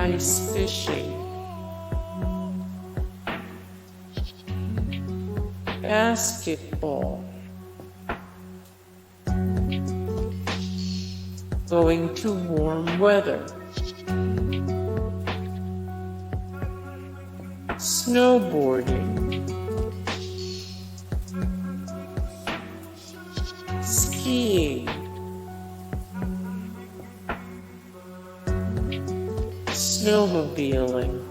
ice fishing, basketball, going to warm weather, snowboarding, skiing, snowmobiling,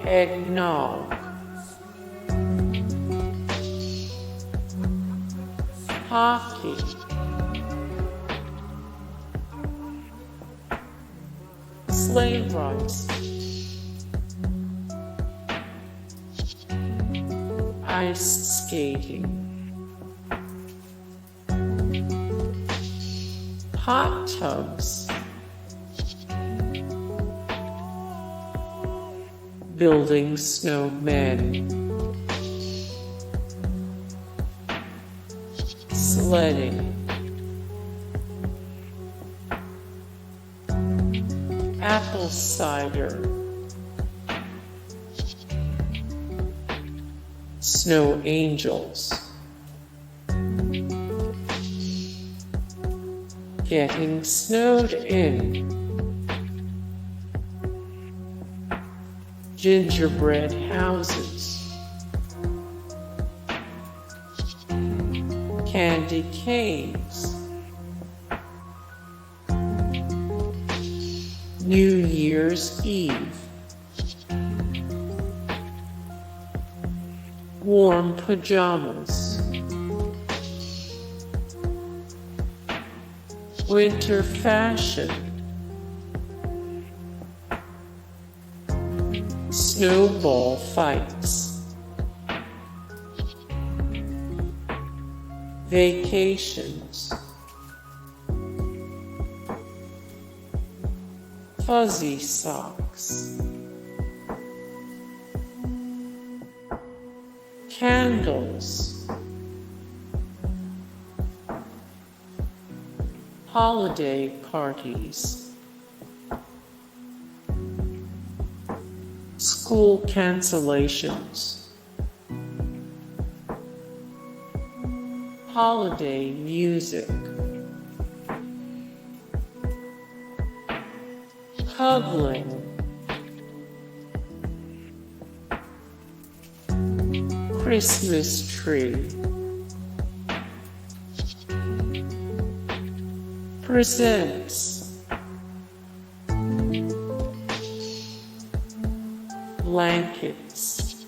eggnog, hockey, Sleigh Rides, ice skating, hot tubs, building snowmen, sledding, apple cider, snow angels, getting snowed in, gingerbread houses, candy canes, New Year's Eve, warm pajamas, winter fashion, snowball fights, vacations, fuzzy socks, candles, holiday parties, school cancellations, holiday music, cuddling, Christmas tree, presents, blankets,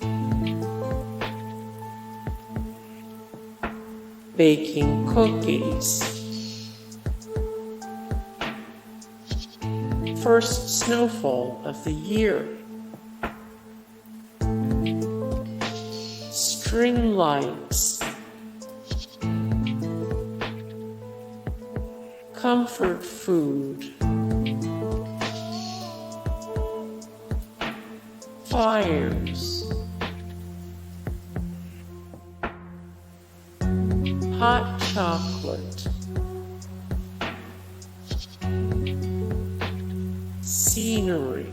baking cookies, first snowfall of the year, string lights, comfort food, fires, hot chocolate, scenery,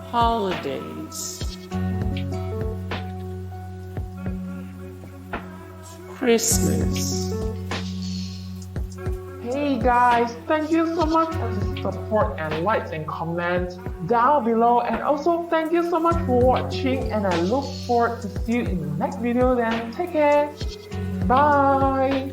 holidays, Christmas. Hey guys, thank you so much for the support and likes and comments down below, and also thank you so much for watching, and I look forward to see you in the next video. Then take care, bye.